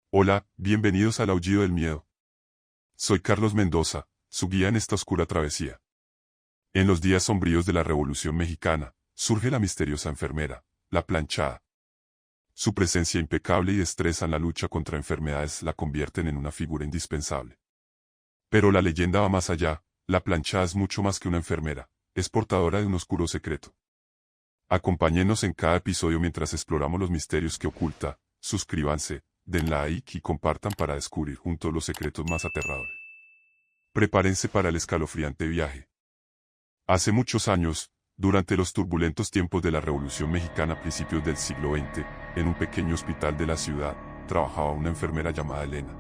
Hola, bienvenidos al Aullido del Miedo. Soy Carlos Mendoza, su guía en esta oscura travesía. En los días sombríos de la Revolución Mexicana, surge la misteriosa enfermera, la planchada. Su presencia impecable y destreza en la lucha contra enfermedades la convierten en una figura indispensable. Pero la leyenda va más allá, la planchada es mucho más que una enfermera, es portadora de un oscuro secreto. Acompáñenos en cada episodio mientras exploramos los misterios que oculta. Suscríbanse, den like y compartan para descubrir juntos los secretos más aterradores. Prepárense para el escalofriante viaje. Hace muchos años, durante los turbulentos tiempos de la Revolución Mexicana a principios del siglo XX, en un pequeño hospital de la ciudad, trabajaba una enfermera llamada Elena.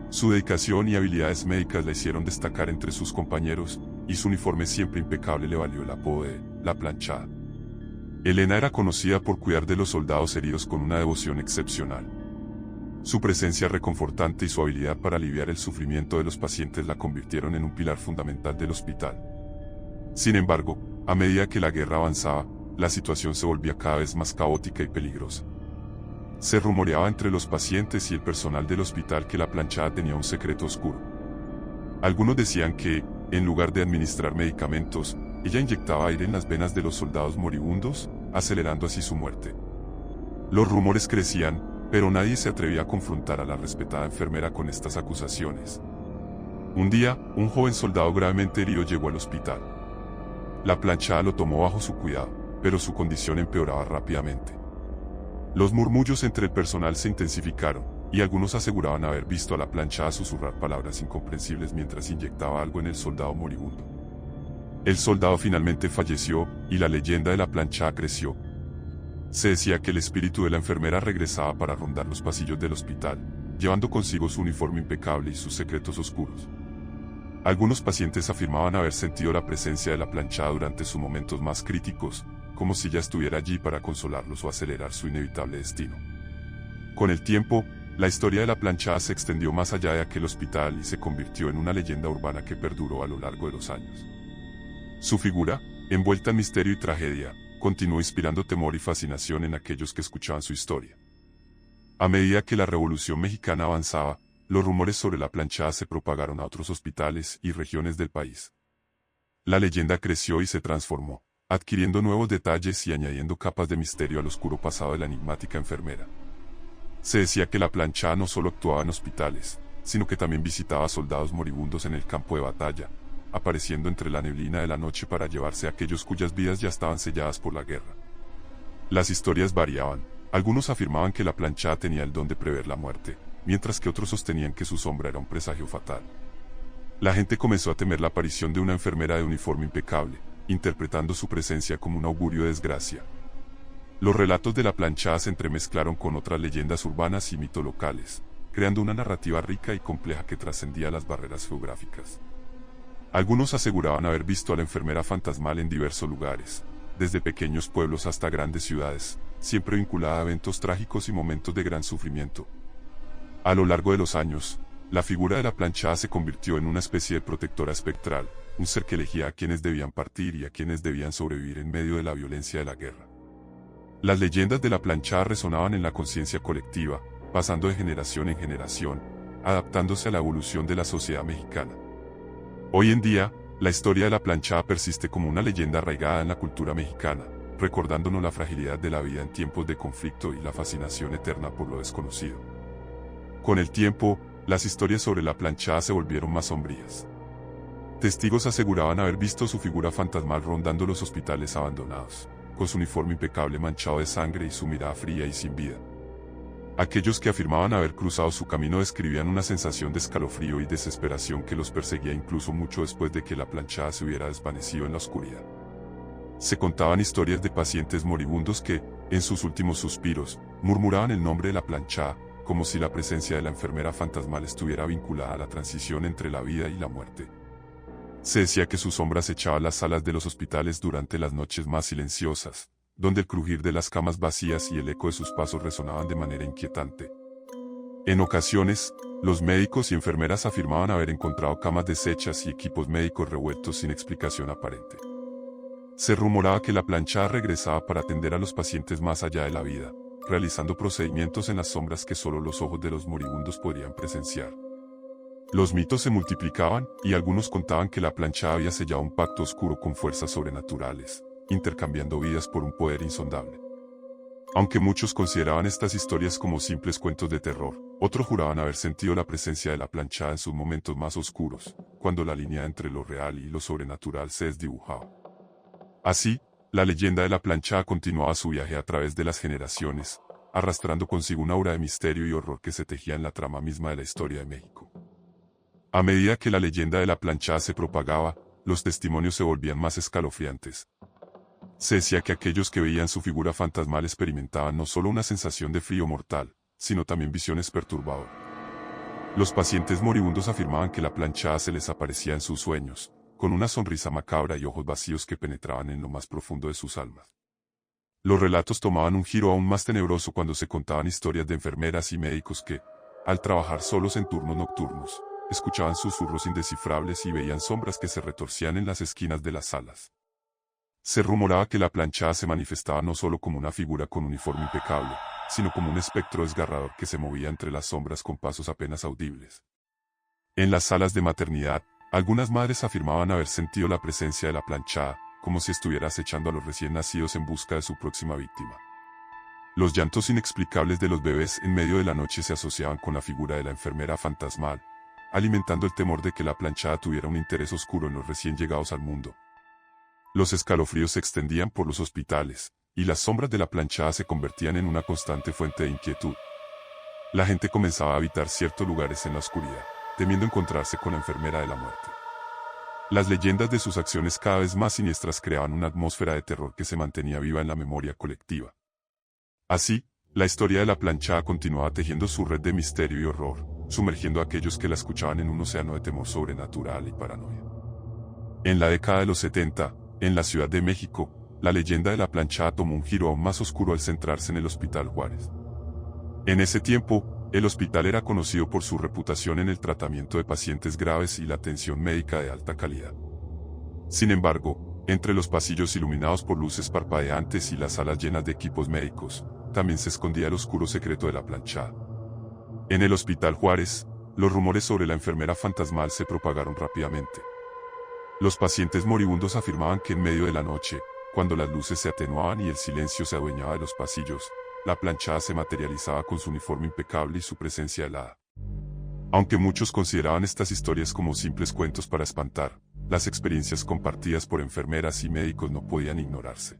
Su dedicación y habilidades médicas la hicieron destacar entre sus compañeros, y su uniforme siempre impecable le valió el apodo de la planchada. Elena era conocida por cuidar de los soldados heridos con una devoción excepcional. Su presencia reconfortante y su habilidad para aliviar el sufrimiento de los pacientes la convirtieron en un pilar fundamental del hospital. Sin embargo, a medida que la guerra avanzaba, la situación se volvía cada vez más caótica y peligrosa. Se rumoreaba entre los pacientes y el personal del hospital que la planchada tenía un secreto oscuro. Algunos decían que, en lugar de administrar medicamentos, ella inyectaba aire en las venas de los soldados moribundos, acelerando así su muerte. Los rumores crecían, pero nadie se atrevía a confrontar a la respetada enfermera con estas acusaciones. Un día, un joven soldado gravemente herido llegó al hospital. La planchada lo tomó bajo su cuidado, pero su condición empeoraba rápidamente. Los murmullos entre el personal se intensificaron, y algunos aseguraban haber visto a la planchada susurrar palabras incomprensibles mientras inyectaba algo en el soldado moribundo. El soldado finalmente falleció, y la leyenda de la planchada creció. Se decía que el espíritu de la enfermera regresaba para rondar los pasillos del hospital, llevando consigo su uniforme impecable y sus secretos oscuros. Algunos pacientes afirmaban haber sentido la presencia de la planchada durante sus momentos más críticos, como si ella estuviera allí para consolarlos o acelerar su inevitable destino. Con el tiempo, la historia de la planchada se extendió más allá de aquel hospital y se convirtió en una leyenda urbana que perduró a lo largo de los años. Su figura, envuelta en misterio y tragedia, continuó inspirando temor y fascinación en aquellos que escuchaban su historia. A medida que la Revolución Mexicana avanzaba, los rumores sobre la planchada se propagaron a otros hospitales y regiones del país. La leyenda creció y se transformó, adquiriendo nuevos detalles y añadiendo capas de misterio al oscuro pasado de la enigmática enfermera. Se decía que la planchada no solo actuaba en hospitales, sino que también visitaba a soldados moribundos en el campo de batalla, apareciendo entre la neblina de la noche para llevarse a aquellos cuyas vidas ya estaban selladas por la guerra. Las historias variaban. Algunos afirmaban que la planchada tenía el don de prever la muerte, mientras que otros sostenían que su sombra era un presagio fatal. La gente comenzó a temer la aparición de una enfermera de uniforme impecable, interpretando su presencia como un augurio de desgracia. Los relatos de la planchada se entremezclaron con otras leyendas urbanas y mitos locales, creando una narrativa rica y compleja que trascendía las barreras geográficas. Algunos aseguraban haber visto a la enfermera fantasmal en diversos lugares, desde pequeños pueblos hasta grandes ciudades, siempre vinculada a eventos trágicos y momentos de gran sufrimiento. A lo largo de los años, la figura de la planchada se convirtió en una especie de protectora espectral, un ser que elegía a quienes debían partir y a quienes debían sobrevivir en medio de la violencia de la guerra. Las leyendas de la planchada resonaban en la conciencia colectiva, pasando de generación en generación, adaptándose a la evolución de la sociedad mexicana. Hoy en día, la historia de la planchada persiste como una leyenda arraigada en la cultura mexicana, recordándonos la fragilidad de la vida en tiempos de conflicto y la fascinación eterna por lo desconocido. Con el tiempo, las historias sobre la planchada se volvieron más sombrías. Testigos aseguraban haber visto su figura fantasmal rondando los hospitales abandonados, con su uniforme impecable manchado de sangre y su mirada fría y sin vida. Aquellos que afirmaban haber cruzado su camino describían una sensación de escalofrío y desesperación que los perseguía incluso mucho después de que la planchada se hubiera desvanecido en la oscuridad. Se contaban historias de pacientes moribundos que, en sus últimos suspiros, murmuraban el nombre de la planchada, como si la presencia de la enfermera fantasmal estuviera vinculada a la transición entre la vida y la muerte. Se decía que su sombra acechaba las salas de los hospitales durante las noches más silenciosas, donde el crujir de las camas vacías y el eco de sus pasos resonaban de manera inquietante. En ocasiones, los médicos y enfermeras afirmaban haber encontrado camas deshechas y equipos médicos revueltos sin explicación aparente. Se rumoraba que la planchada regresaba para atender a los pacientes más allá de la vida, realizando procedimientos en las sombras que solo los ojos de los moribundos podrían presenciar. Los mitos se multiplicaban, y algunos contaban que la planchada había sellado un pacto oscuro con fuerzas sobrenaturales, intercambiando vidas por un poder insondable. Aunque muchos consideraban estas historias como simples cuentos de terror, otros juraban haber sentido la presencia de la planchada en sus momentos más oscuros, cuando la línea entre lo real y lo sobrenatural se desdibujaba. Así, la leyenda de la planchada continuaba su viaje a través de las generaciones, arrastrando consigo una aura de misterio y horror que se tejía en la trama misma de la historia de México. A medida que la leyenda de la planchada se propagaba, los testimonios se volvían más escalofriantes. Se decía que aquellos que veían su figura fantasmal experimentaban no solo una sensación de frío mortal, sino también visiones perturbadoras. Los pacientes moribundos afirmaban que la planchada se les aparecía en sus sueños, con una sonrisa macabra y ojos vacíos que penetraban en lo más profundo de sus almas. Los relatos tomaban un giro aún más tenebroso cuando se contaban historias de enfermeras y médicos que, al trabajar solos en turnos nocturnos, escuchaban susurros indescifrables y veían sombras que se retorcían en las esquinas de las salas. Se rumoraba que la planchada se manifestaba no solo como una figura con uniforme impecable, sino como un espectro desgarrador que se movía entre las sombras con pasos apenas audibles. En las salas de maternidad, algunas madres afirmaban haber sentido la presencia de la planchada, como si estuviera acechando a los recién nacidos en busca de su próxima víctima. Los llantos inexplicables de los bebés en medio de la noche se asociaban con la figura de la enfermera fantasmal, alimentando el temor de que la planchada tuviera un interés oscuro en los recién llegados al mundo. Los escalofríos se extendían por los hospitales, y las sombras de la planchada se convertían en una constante fuente de inquietud. La gente comenzaba a habitar ciertos lugares en la oscuridad, temiendo encontrarse con la enfermera de la muerte. Las leyendas de sus acciones cada vez más siniestras creaban una atmósfera de terror que se mantenía viva en la memoria colectiva. Así, la historia de la planchada continuaba tejiendo su red de misterio y horror, sumergiendo a aquellos que la escuchaban en un océano de temor sobrenatural y paranoia. En la década de los 70, en la Ciudad de México, la leyenda de la planchada tomó un giro aún más oscuro al centrarse en el Hospital Juárez. En ese tiempo, el hospital era conocido por su reputación en el tratamiento de pacientes graves y la atención médica de alta calidad. Sin embargo, entre los pasillos iluminados por luces parpadeantes y las salas llenas de equipos médicos, también se escondía el oscuro secreto de la planchada. En el Hospital Juárez, los rumores sobre la enfermera fantasmal se propagaron rápidamente. Los pacientes moribundos afirmaban que en medio de la noche, cuando las luces se atenuaban y el silencio se adueñaba de los pasillos, la planchada se materializaba con su uniforme impecable y su presencia helada. Aunque muchos consideraban estas historias como simples cuentos para espantar, las experiencias compartidas por enfermeras y médicos no podían ignorarse.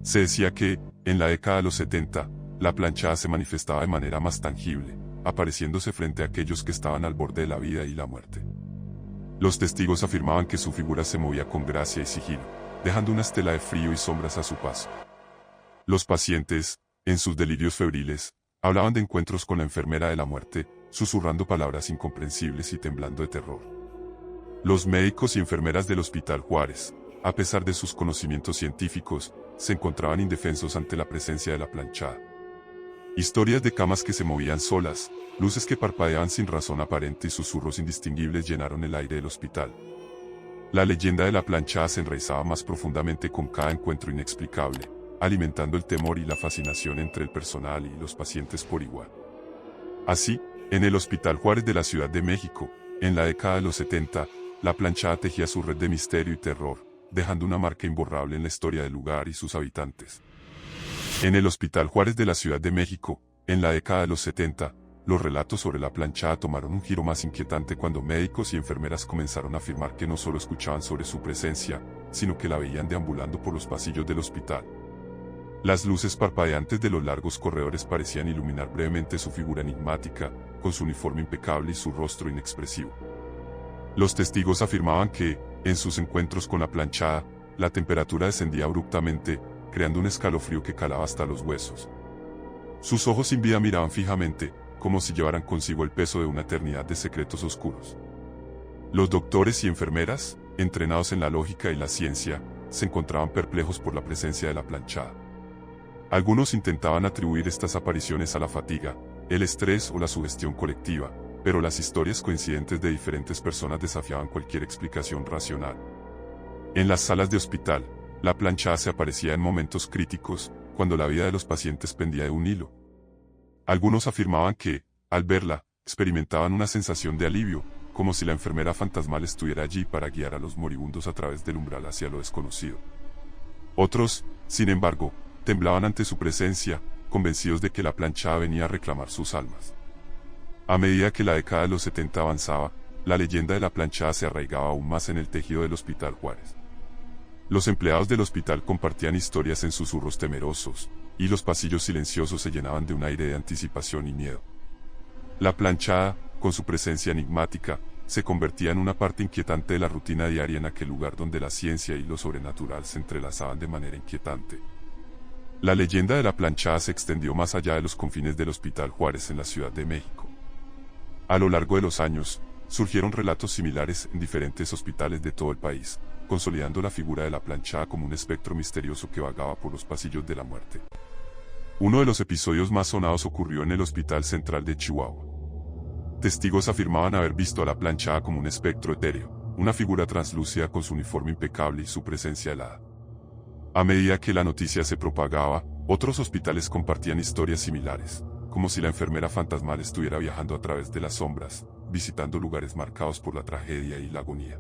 Se decía que, en la década de los 70, la planchada se manifestaba de manera más tangible, apareciéndose frente a aquellos que estaban al borde de la vida y la muerte. Los testigos afirmaban que su figura se movía con gracia y sigilo, dejando una estela de frío y sombras a su paso. Los pacientes, en sus delirios febriles, hablaban de encuentros con la enfermera de la muerte, susurrando palabras incomprensibles y temblando de terror. Los médicos y enfermeras del Hospital Juárez, a pesar de sus conocimientos científicos, se encontraban indefensos ante la presencia de la planchada. Historias de camas que se movían solas, luces que parpadeaban sin razón aparente y susurros indistinguibles llenaron el aire del hospital. La leyenda de la planchada se enraizaba más profundamente con cada encuentro inexplicable, alimentando el temor y la fascinación entre el personal y los pacientes por igual. Así, en el Hospital Juárez de la Ciudad de México, en la década de los 70, la planchada tejía su red de misterio y terror, dejando una marca imborrable en la historia del lugar y sus habitantes. En el Hospital Juárez de la Ciudad de México, en la década de los 70, los relatos sobre la planchada tomaron un giro más inquietante cuando médicos y enfermeras comenzaron a afirmar que no solo escuchaban sobre su presencia, sino que la veían deambulando por los pasillos del hospital. Las luces parpadeantes de los largos corredores parecían iluminar brevemente su figura enigmática, con su uniforme impecable y su rostro inexpresivo. Los testigos afirmaban que, en sus encuentros con la planchada, la temperatura descendía abruptamente, creando un escalofrío que calaba hasta los huesos. Sus ojos sin vida miraban fijamente, como si llevaran consigo el peso de una eternidad de secretos oscuros. Los doctores y enfermeras, entrenados en la lógica y la ciencia, se encontraban perplejos por la presencia de la planchada. Algunos intentaban atribuir estas apariciones a la fatiga, el estrés o la sugestión colectiva, pero las historias coincidentes de diferentes personas desafiaban cualquier explicación racional. En las salas de hospital, la planchada se aparecía en momentos críticos, cuando la vida de los pacientes pendía de un hilo. Algunos afirmaban que, al verla, experimentaban una sensación de alivio, como si la enfermera fantasmal estuviera allí para guiar a los moribundos a través del umbral hacia lo desconocido. Otros, sin embargo, temblaban ante su presencia, convencidos de que la planchada venía a reclamar sus almas. A medida que la década de los 70 avanzaba, la leyenda de la planchada se arraigaba aún más en el tejido del Hospital Juárez. Los empleados del hospital compartían historias en susurros temerosos, y los pasillos silenciosos se llenaban de un aire de anticipación y miedo. La planchada, con su presencia enigmática, se convertía en una parte inquietante de la rutina diaria en aquel lugar donde la ciencia y lo sobrenatural se entrelazaban de manera inquietante. La leyenda de la planchada se extendió más allá de los confines del Hospital Juárez en la Ciudad de México. A lo largo de los años, surgieron relatos similares en diferentes hospitales de todo el país, consolidando la figura de la planchada como un espectro misterioso que vagaba por los pasillos de la muerte. Uno de los episodios más sonados ocurrió en el Hospital Central de Chihuahua. Testigos afirmaban haber visto a la planchada como un espectro etéreo, una figura translúcida con su uniforme impecable y su presencia helada. A medida que la noticia se propagaba, otros hospitales compartían historias similares, como si la enfermera fantasmal estuviera viajando a través de las sombras, visitando lugares marcados por la tragedia y la agonía.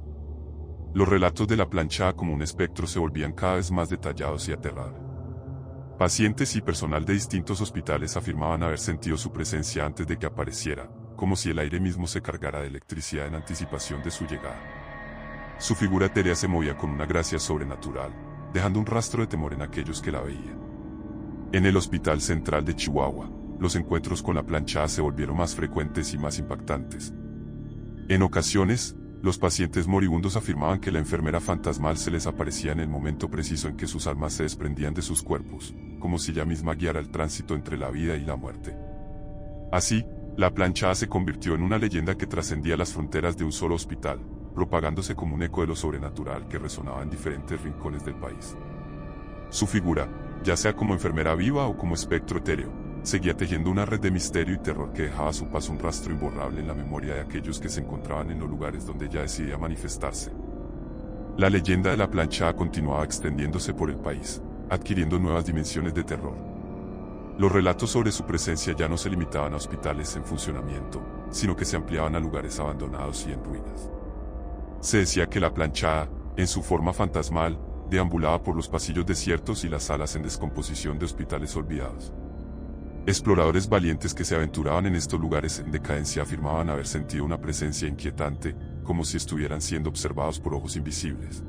Los relatos de la planchada como un espectro se volvían cada vez más detallados y aterradores. Pacientes y personal de distintos hospitales afirmaban haber sentido su presencia antes de que apareciera, como si el aire mismo se cargara de electricidad en anticipación de su llegada. Su figura etérea se movía con una gracia sobrenatural, dejando un rastro de temor en aquellos que la veían. En el Hospital Central de Chihuahua, los encuentros con la planchada se volvieron más frecuentes y más impactantes. En ocasiones, los pacientes moribundos afirmaban que la enfermera fantasmal se les aparecía en el momento preciso en que sus almas se desprendían de sus cuerpos, como si ella misma guiara el tránsito entre la vida y la muerte. Así, la planchada se convirtió en una leyenda que trascendía las fronteras de un solo hospital, propagándose como un eco de lo sobrenatural que resonaba en diferentes rincones del país. Su figura, ya sea como enfermera viva o como espectro etéreo, seguía tejiendo una red de misterio y terror que dejaba a su paso un rastro imborrable en la memoria de aquellos que se encontraban en los lugares donde ella decidía manifestarse. La leyenda de la planchada continuaba extendiéndose por el país, adquiriendo nuevas dimensiones de terror. Los relatos sobre su presencia ya no se limitaban a hospitales en funcionamiento, sino que se ampliaban a lugares abandonados y en ruinas. Se decía que la planchada, en su forma fantasmal, deambulaba por los pasillos desiertos y las salas en descomposición de hospitales olvidados. Exploradores valientes que se aventuraban en estos lugares en decadencia afirmaban haber sentido una presencia inquietante, como si estuvieran siendo observados por ojos invisibles.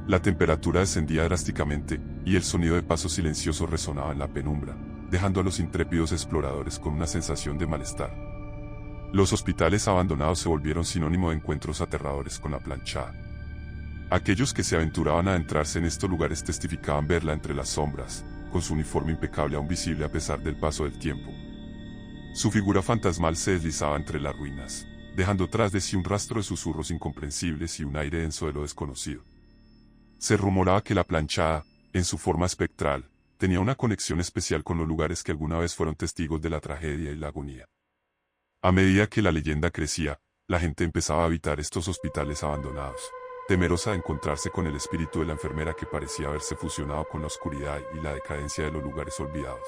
La temperatura descendía drásticamente, y el sonido de pasos silenciosos resonaba en la penumbra, dejando a los intrépidos exploradores con una sensación de malestar. Los hospitales abandonados se volvieron sinónimo de encuentros aterradores con la planchada. Aquellos que se aventuraban a adentrarse en estos lugares testificaban verla entre las sombras, con su uniforme impecable aún visible a pesar del paso del tiempo. Su figura fantasmal se deslizaba entre las ruinas, dejando tras de sí un rastro de susurros incomprensibles y un aire denso de lo desconocido. Se rumoraba que la planchada, en su forma espectral, tenía una conexión especial con los lugares que alguna vez fueron testigos de la tragedia y la agonía. A medida que la leyenda crecía, la gente empezaba a habitar estos hospitales abandonados, temerosa de encontrarse con el espíritu de la enfermera que parecía haberse fusionado con la oscuridad y la decadencia de los lugares olvidados.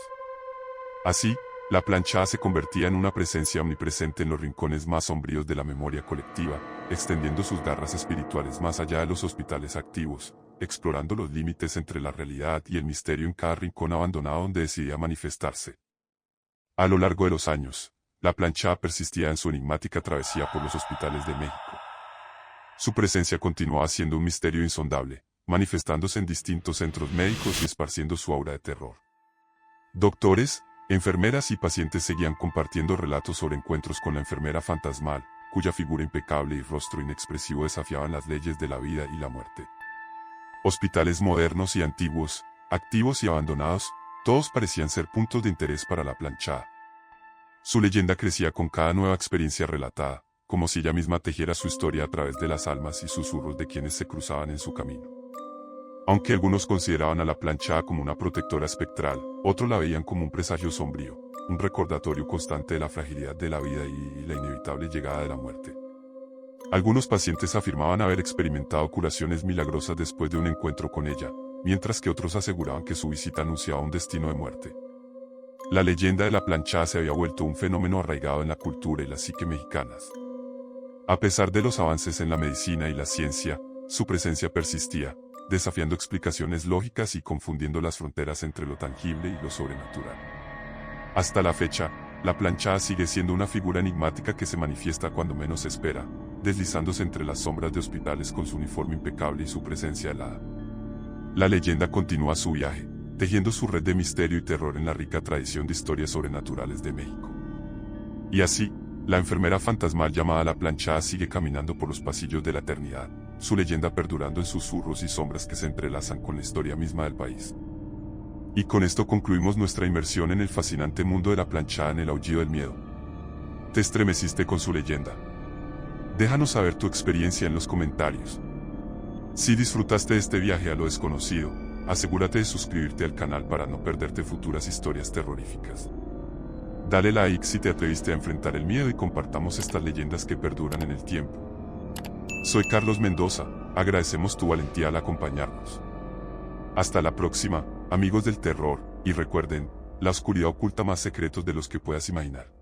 Así, la planchada se convertía en una presencia omnipresente en los rincones más sombríos de la memoria colectiva, extendiendo sus garras espirituales más allá de los hospitales activos, explorando los límites entre la realidad y el misterio en cada rincón abandonado donde decidía manifestarse. A lo largo de los años, la planchada persistía en su enigmática travesía por los hospitales de México. Su presencia continuaba siendo un misterio insondable, manifestándose en distintos centros médicos y esparciendo su aura de terror. Doctores, enfermeras y pacientes seguían compartiendo relatos sobre encuentros con la enfermera fantasmal, cuya figura impecable y rostro inexpresivo desafiaban las leyes de la vida y la muerte. Hospitales modernos y antiguos, activos y abandonados, todos parecían ser puntos de interés para la planchada. Su leyenda crecía con cada nueva experiencia relatada, como si ella misma tejiera su historia a través de las almas y susurros de quienes se cruzaban en su camino. Aunque algunos consideraban a la planchada como una protectora espectral, otros la veían como un presagio sombrío, un recordatorio constante de la fragilidad de la vida y la inevitable llegada de la muerte. Algunos pacientes afirmaban haber experimentado curaciones milagrosas después de un encuentro con ella, mientras que otros aseguraban que su visita anunciaba un destino de muerte. La leyenda de la planchada se había vuelto un fenómeno arraigado en la cultura y la psique mexicanas. A pesar de los avances en la medicina y la ciencia, su presencia persistía, desafiando explicaciones lógicas y confundiendo las fronteras entre lo tangible y lo sobrenatural. Hasta la fecha, la planchada sigue siendo una figura enigmática que se manifiesta cuando menos se espera, deslizándose entre las sombras de hospitales con su uniforme impecable y su presencia helada. La leyenda continúa su viaje, tejiendo su red de misterio y terror en la rica tradición de historias sobrenaturales de México. Y así, la enfermera fantasmal llamada la planchada sigue caminando por los pasillos de la eternidad, su leyenda perdurando en susurros y sombras que se entrelazan con la historia misma del país. Y con esto concluimos nuestra inmersión en el fascinante mundo de la planchada en el aullido del miedo. ¿Te estremeciste con su leyenda? Déjanos saber tu experiencia en los comentarios. Si disfrutaste de este viaje a lo desconocido, asegúrate de suscribirte al canal para no perderte futuras historias terroríficas. Dale like si te atreviste a enfrentar el miedo y compartamos estas leyendas que perduran en el tiempo. Soy Carlos Mendoza, agradecemos tu valentía al acompañarnos. Hasta la próxima, amigos del terror, y recuerden, la oscuridad oculta más secretos de los que puedas imaginar.